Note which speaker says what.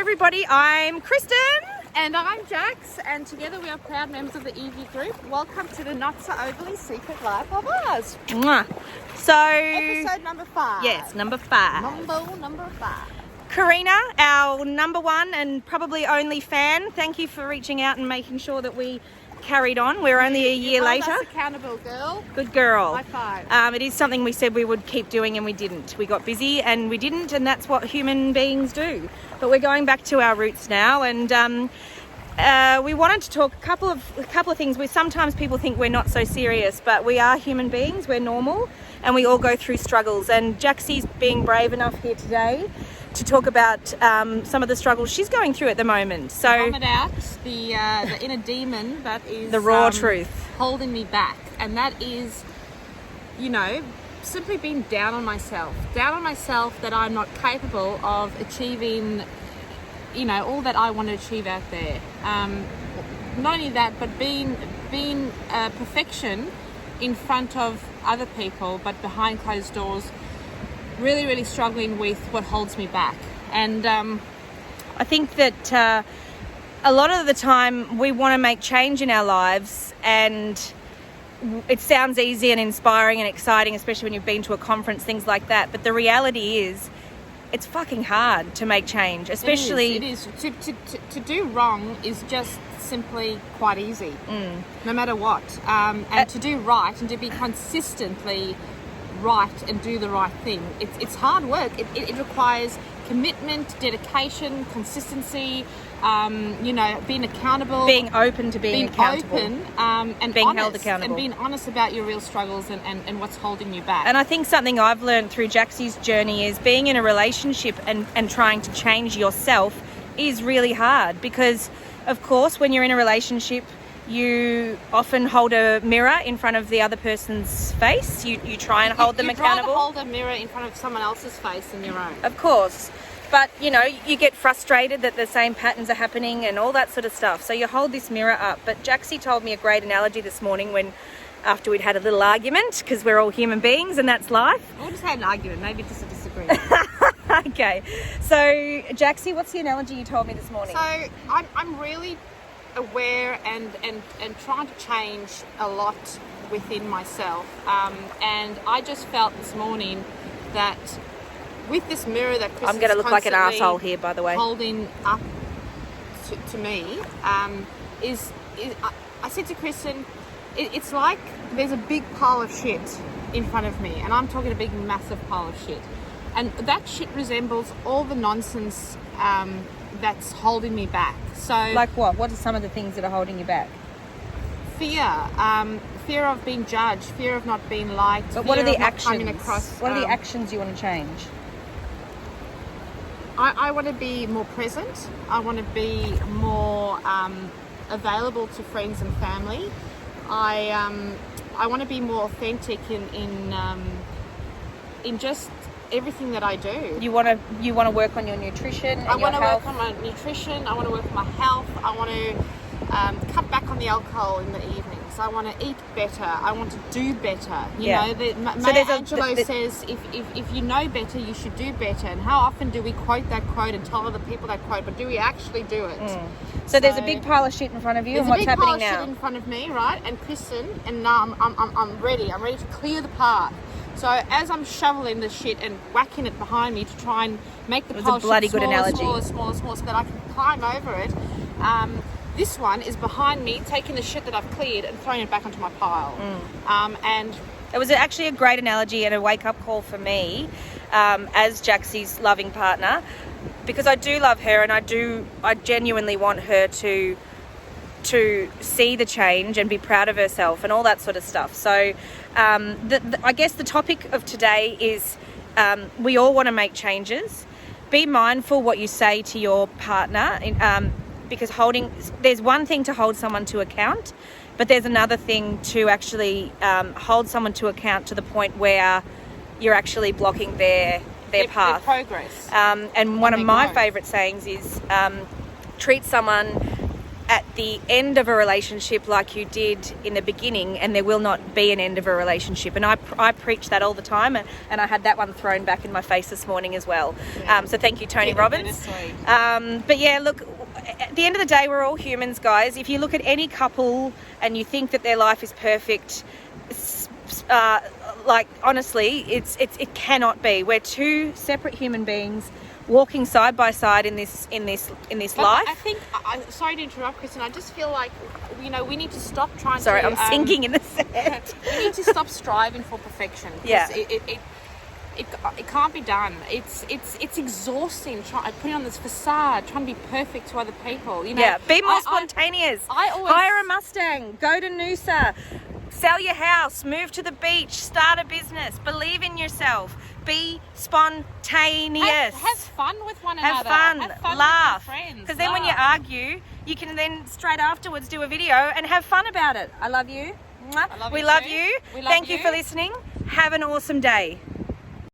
Speaker 1: everybody, I'm Kristen.
Speaker 2: And I'm Jax, and together we are proud members of the Evie Group. Welcome to the Not So Overly Secret Life of Ours.
Speaker 1: Mwah. So,
Speaker 2: Episode number 5.
Speaker 1: Yes, number 5.
Speaker 2: Number 5.
Speaker 1: Karina, our number one and probably only fan, thank you for reaching out and making sure that we carried on. We're only a year later.
Speaker 2: Hold us accountable, girl.
Speaker 1: Good girl.
Speaker 2: High five.
Speaker 1: It is something we said we would keep doing and we didn't. We got busy and we didn't, and that's what human beings do. But we're going back to our roots now, and we wanted to talk a couple of things where sometimes people think we're not so serious, but we are human beings, we're normal, and we all go through struggles. And Jaxie's being brave enough here today to talk about some of the struggles she's going through at the moment. So
Speaker 2: vomit out the inner demon that is
Speaker 1: the raw truth
Speaker 2: holding me back, and that is, simply being down on myself that I'm not capable of achieving, all that I want to achieve out there. Not only that, but being perfection in front of other people, but behind closed doors, really, really struggling with what holds me back. And
Speaker 1: I think that a lot of the time we want to make change in our lives, and it sounds easy and inspiring and exciting, especially when you've been to a conference, things like that. But the reality is, it's fucking hard to make change, especially...
Speaker 2: It is. To do wrong is just simply quite easy, no matter what. And to do right and to be consistently right and do the right thing, it's hard work. It requires commitment, dedication, consistency, being accountable,
Speaker 1: being open to being accountable,
Speaker 2: open, and
Speaker 1: being
Speaker 2: honest,
Speaker 1: held accountable,
Speaker 2: and being honest about your real struggles and what's holding you back.
Speaker 1: And I think something I've learned through Jaxie's journey is being in a relationship and trying to change yourself is really hard, because of course when you're in a relationship you often hold a mirror in front of the other person's face. You try and hold them accountable.
Speaker 2: You'd rather hold a mirror in front of someone else's face than your own.
Speaker 1: Of course. But, you get frustrated that the same patterns are happening and all that sort of stuff. So you hold this mirror up. But Jaxie told me a great analogy this morning after we'd had a little argument, because we're all human beings and that's life.
Speaker 2: We just had an argument, maybe just a disagreement.
Speaker 1: Okay. So, Jaxie, what's the analogy you told me this morning?
Speaker 2: So I'm really aware and trying to change a lot within myself. And I just felt this morning that with this mirror that Chris
Speaker 1: I'm going to look like an asshole here, by the way,
Speaker 2: holding up to me, is I said to Kristen, it's like there's a big pile of shit in front of me, and I'm talking a big massive pile of shit, and that shit resembles all the nonsense that's holding me back. So
Speaker 1: like what are some of the things that are holding you back?
Speaker 2: Fear of being judged, fear of not being liked.
Speaker 1: But what are the actions?
Speaker 2: What
Speaker 1: are the actions you want to change?
Speaker 2: I want to be more present. I want to be more available to friends and family. I want to be more authentic in just everything that I do.
Speaker 1: You want to work on your nutrition.
Speaker 2: I want to work on my nutrition. I want to work on my health. I want to cut back on the alcohol in the evenings. I want to eat better. I want to do better. Maya Angelou says, if you know better, you should do better. And how often do we quote that quote and tell other people that quote, but do we actually do it?
Speaker 1: So there's a big pile of shit in front of you, and what's happening now?
Speaker 2: There's a big pile of shit in front of me, right? And Kristen, and now I'm ready. I'm ready to clear the path. So as I'm shoveling the shit and whacking it behind me to try and make the pile of shit smaller, so that I can climb over it, this one is behind me, taking the shit that I've cleared and throwing it back onto my pile. And
Speaker 1: it was actually a great analogy and a wake-up call for me as Jaxie's loving partner, because I do love her, and I genuinely want her to see the change and be proud of herself and all that sort of stuff. So I guess the topic of today is we all want to make changes. Be mindful what you say to your partner, because there's one thing to hold someone to account, but there's another thing to actually hold someone to account to the point where you're actually blocking their path.
Speaker 2: Their progress.
Speaker 1: And one of my favourite sayings is treat someone at the end of a relationship like you did in the beginning, and there will not be an end of a relationship. And I preach that all the time, and I had that one thrown back in my face this morning as well. So thank you, Tony Robbins. But yeah, look, at the end of the day, we're all humans, guys. If you look at any couple and you think that their life is perfect, like honestly, it cannot be. We're two separate human beings walking side by side in this life.
Speaker 2: I think, sorry to interrupt, Kristen, I just feel like, you know, we need to stop trying
Speaker 1: Sorry,
Speaker 2: to...
Speaker 1: I'm sinking in the sand.
Speaker 2: We need to stop striving for perfection.
Speaker 1: Yeah.
Speaker 2: It can't be done. It's exhausting putting on this facade, trying to be perfect to other people. You know,
Speaker 1: Yeah, be more spontaneous.
Speaker 2: I always
Speaker 1: hire a Mustang, go to Noosa, sell your house, move to the beach, start a business, believe in yourself, be spontaneous.
Speaker 2: Have fun with one
Speaker 1: Have
Speaker 2: another.
Speaker 1: fun, laugh.
Speaker 2: With your friends.
Speaker 1: Because then when you argue, you can then straight afterwards do a video and have fun about it. I love you.
Speaker 2: I love
Speaker 1: we
Speaker 2: you
Speaker 1: love
Speaker 2: too.
Speaker 1: you.
Speaker 2: We love
Speaker 1: Thank you
Speaker 2: you.
Speaker 1: for listening. Have an awesome day.